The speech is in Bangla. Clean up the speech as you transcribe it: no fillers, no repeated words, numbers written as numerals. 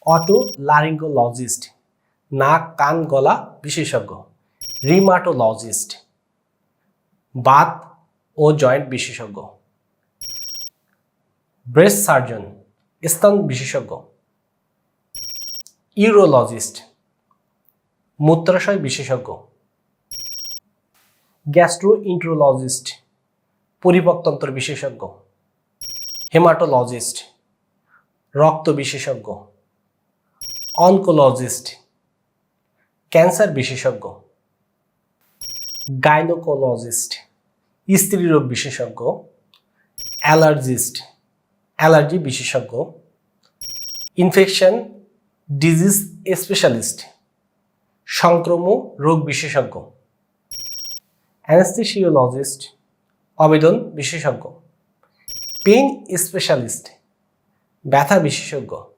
অটোলারিঙ্গোলজিস্ট, নাক কান গলা বিশেষজ্ঞ। রিমাটোলজিস্ট, বাত ও জয়েন্ট বিশেষজ্ঞ। ব্রেস্ট সার্জন, স্তন বিশেষজ্ঞ। ইউরোলজিস্ট, মূত্রাশয় বিশেষজ্ঞ। গ্যাস্ট্রোএন্টারোলজিস্ট, পরিপাকতন্ত্র বিশেষজ্ঞ। হেমাটোলজিস্ট, রক্ত বিশেষজ্ঞ। অনকোলজিস্ট, ক্যান্সার বিশেষজ্ঞ। গাইনোকোলজিস্ট, স্ত্রীরোগ বিশেষজ্ঞ। অ্যালার্জিস্ট, অ্যালার্জি বিশেষজ্ঞ। ইনফেকশন ডিজিজ স্পেশালিস্ট, সংক্রমক রোগ বিশেষজ্ঞ। অ্যানেস্থেসিওলজিস্ট, অবেদন বিশেষজ্ঞ। পেইন স্পেশালিস্ট, ব্যথা বিশেষজ্ঞ।